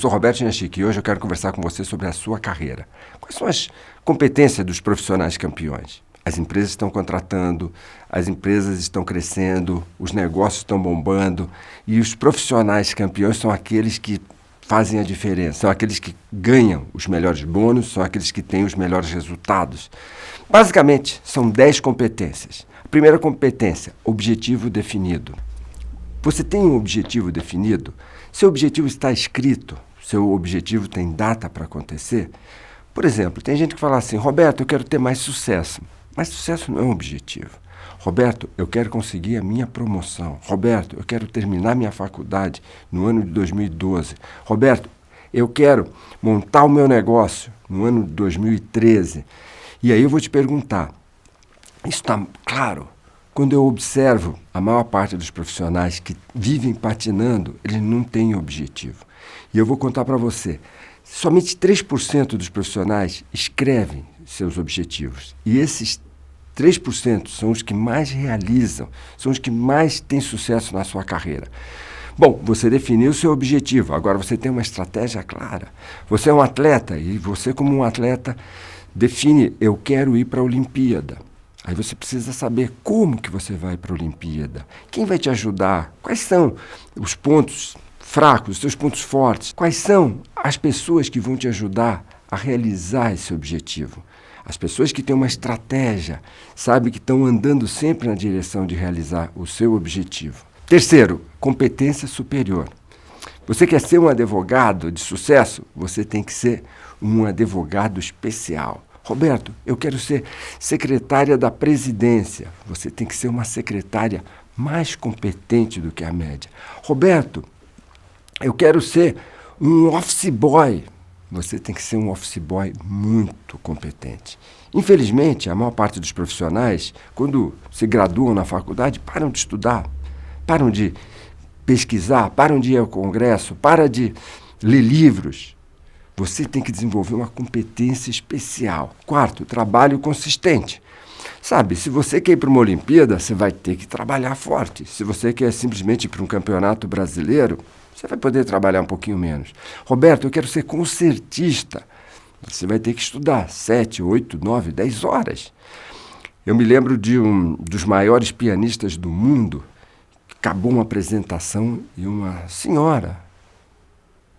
sou Roberto Chinachique e hoje eu quero conversar com você sobre a sua carreira. Quais são as competências dos profissionais campeões? As empresas estão contratando, as empresas estão crescendo, os negócios estão bombando e os profissionais campeões são aqueles que fazem a diferença, são aqueles que ganham os melhores bônus, são aqueles que têm os melhores resultados. Basicamente, são 10 competências. A primeira competência, objetivo definido. Você tem um objetivo definido? Seu objetivo está escrito? Seu objetivo tem data para acontecer? Por exemplo, tem gente que fala assim, Roberto, eu quero ter mais sucesso. Mas sucesso não é um objetivo. Roberto, eu quero conseguir a minha promoção. Roberto, eu quero terminar minha faculdade no ano de 2012. Roberto, eu quero montar o meu negócio no ano de 2013. E aí eu vou te perguntar, isso está claro? Quando eu observo a maior parte dos profissionais que vivem patinando, eles não têm objetivo. E eu vou contar para você, somente 3% dos profissionais escrevem seus objetivos. E esses 3% são os que mais realizam, são os que mais têm sucesso na sua carreira. Bom, você definiu o seu objetivo, agora você tem uma estratégia clara. Você é um atleta e você, como um atleta, define, eu quero ir para a Olimpíada. Aí você precisa saber como que você vai para a Olimpíada, quem vai te ajudar, quais são os pontos fracos, os seus pontos fortes, quais são as pessoas que vão te ajudar a realizar esse objetivo. As pessoas que têm uma estratégia, sabem que estão andando sempre na direção de realizar o seu objetivo. Terceiro, competência superior. Você quer ser um advogado de sucesso? Você tem que ser um advogado especial. Roberto, eu quero ser secretária da presidência. Você tem que ser uma secretária mais competente do que a média. Roberto, eu quero ser um office boy. Você tem que ser um office boy muito competente. Infelizmente, a maior parte dos profissionais, quando se graduam na faculdade, param de estudar, param de pesquisar, param de ir ao congresso, param de ler livros. Você tem que desenvolver uma competência especial. Quarto, trabalho consistente. Sabe, se você quer ir para uma Olimpíada, você vai ter que trabalhar forte. Se você quer simplesmente ir para um campeonato brasileiro, você vai poder trabalhar um pouquinho menos. Roberto, eu quero ser concertista. Você vai ter que estudar 7, 8, 9, 10 horas. Eu me lembro de um dos maiores pianistas do mundo. Acabou uma apresentação e uma senhora,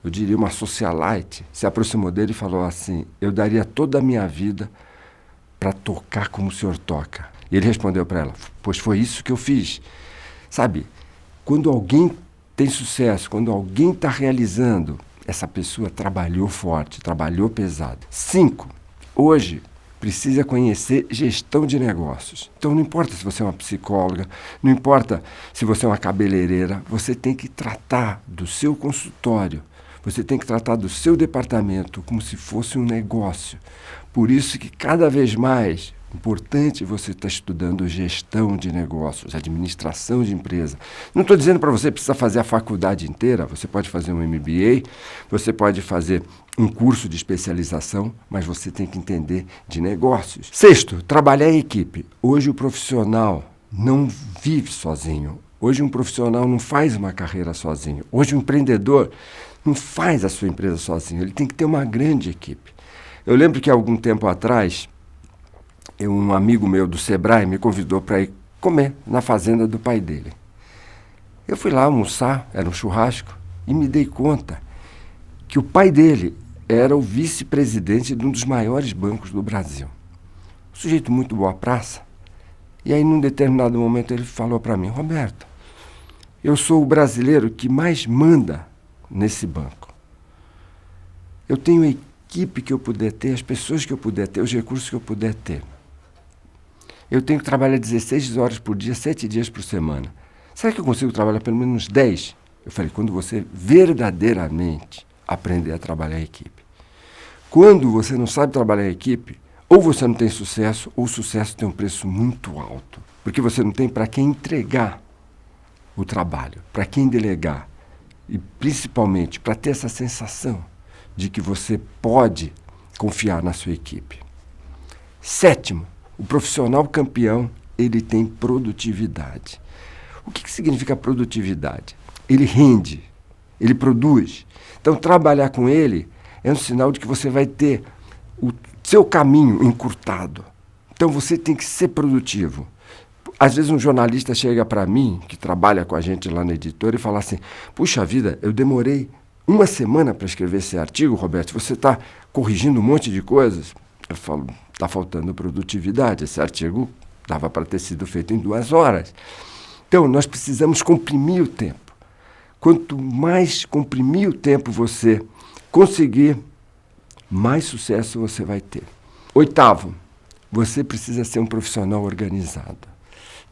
eu diria uma socialite, se aproximou dele e falou assim, eu daria toda a minha vida para tocar como o senhor toca. E ele respondeu para ela, pois foi isso que eu fiz. Sabe, quando alguém tem sucesso, quando alguém está realizando, essa pessoa trabalhou forte, trabalhou pesado. 5, hoje precisa conhecer gestão de negócios. Então não importa se você é uma psicóloga, não importa se você é uma cabeleireira, você tem que tratar do seu consultório, você tem que tratar do seu departamento como se fosse um negócio. Por isso que cada vez mais importante você estar estudando gestão de negócios, administração de empresa. Não estou dizendo para você precisar fazer a faculdade inteira, você pode fazer um MBA, você pode fazer um curso de especialização, mas você tem que entender de negócios. 6, trabalhar em equipe. Hoje o profissional não vive sozinho. Hoje um profissional não faz uma carreira sozinho. Hoje um empreendedor não faz a sua empresa sozinho. Ele tem que ter uma grande equipe. Eu lembro que há algum tempo atrás, um amigo meu do Sebrae me convidou para ir comer na fazenda do pai dele. Eu fui lá almoçar, era um churrasco, e me dei conta que o pai dele era o vice-presidente de um dos maiores bancos do Brasil. Um sujeito muito boa praça. E aí, num determinado momento, ele falou para mim, Roberto, eu sou o brasileiro que mais manda nesse banco. Eu tenho a equipe que eu puder ter, as pessoas que eu puder ter, os recursos que eu puder ter. Eu tenho que trabalhar 16 horas por dia, 7 dias por semana. Será que eu consigo trabalhar pelo menos 10? Eu falei, quando você verdadeiramente aprender a trabalhar em equipe. Quando você não sabe trabalhar em equipe, ou você não tem sucesso, ou o sucesso tem um preço muito alto. Porque você não tem para quem entregar o trabalho, para quem delegar. E principalmente para ter essa sensação de que você pode confiar na sua equipe. 7, o profissional campeão, ele tem produtividade. O que significa produtividade? Ele rende, ele produz. Então, trabalhar com ele é um sinal de que você vai ter o seu caminho encurtado. Então, você tem que ser produtivo. Às vezes um jornalista chega para mim, que trabalha com a gente lá na editora, e fala assim, puxa vida, eu demorei uma semana para escrever esse artigo, Roberto, você está corrigindo um monte de coisas. Eu falo, está faltando produtividade, esse artigo dava para ter sido feito em 2 horas. Então, nós precisamos comprimir o tempo. Quanto mais comprimir o tempo você conseguir, mais sucesso você vai ter. 8º, você precisa ser um profissional organizado.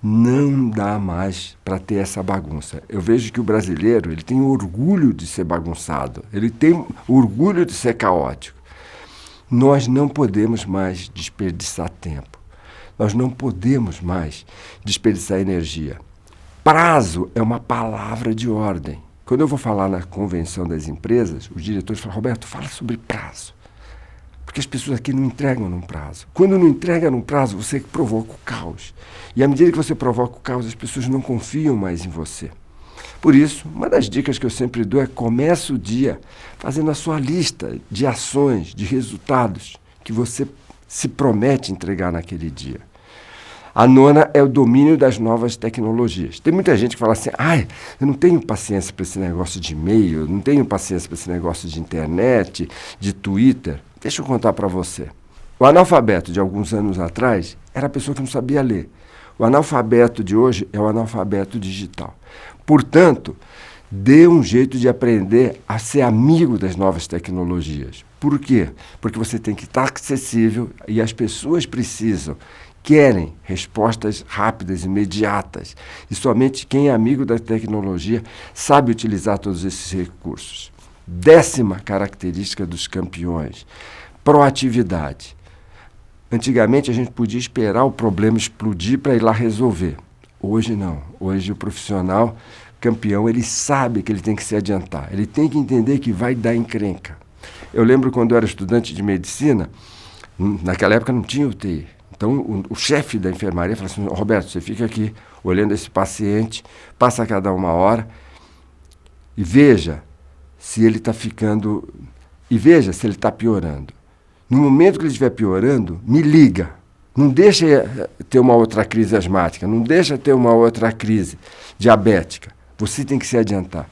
Não dá mais para ter essa bagunça. Eu vejo que o brasileiro ele tem orgulho de ser bagunçado, ele tem orgulho de ser caótico. Nós não podemos mais desperdiçar tempo. Nós não podemos mais desperdiçar energia. Prazo é uma palavra de ordem. Quando eu vou falar na convenção das empresas, os diretores falam, Roberto, fala sobre prazo. Porque as pessoas aqui não entregam num prazo. Quando não entrega num prazo, você provoca o caos. E à medida que você provoca o caos, as pessoas não confiam mais em você. Por isso, uma das dicas que eu sempre dou é comece o dia fazendo a sua lista de ações, de resultados que você se promete entregar naquele dia. A 9ª é o domínio das novas tecnologias. Tem muita gente que fala assim, eu não tenho paciência para esse negócio de e-mail, eu não tenho paciência para esse negócio de internet, de Twitter. Deixa eu contar para você. O analfabeto de alguns anos atrás era a pessoa que não sabia ler. O analfabeto de hoje é o analfabeto digital. Portanto, dê um jeito de aprender a ser amigo das novas tecnologias. Por quê? Porque você tem que estar acessível e as pessoas querem respostas rápidas, imediatas. E somente quem é amigo da tecnologia sabe utilizar todos esses recursos. 10ª característica dos campeões, proatividade. Antigamente a gente podia esperar o problema explodir para ir lá resolver. Hoje não. Hoje o profissional campeão, ele sabe que ele tem que se adiantar. Ele tem que entender que vai dar encrenca. Eu lembro quando eu era estudante de medicina, naquela época não tinha UTI. Então o chefe da enfermaria falou assim, Roberto, você fica aqui olhando esse paciente, passa a cada 1 hora e veja se ele está ficando... E veja se ele está piorando. No momento que ele estiver piorando, me liga. Não deixa ter uma outra crise asmática, não deixa ter uma outra crise diabética. Você tem que se adiantar.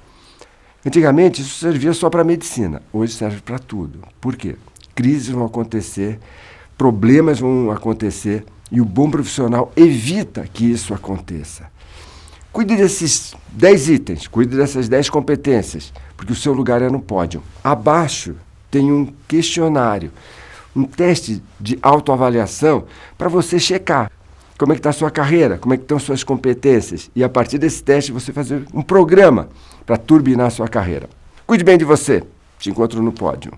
Antigamente isso servia só para a medicina, hoje serve para tudo. Por quê? Crises vão acontecer, problemas vão acontecer e o bom profissional evita que isso aconteça. Cuide desses 10 itens, cuide dessas 10 competências, porque o seu lugar é no pódio. Abaixo tem um questionário, um teste de autoavaliação para você checar como é que está a sua carreira, como é que estão suas competências e a partir desse teste você fazer um programa para turbinar a sua carreira. Cuide bem de você. Te encontro no pódio.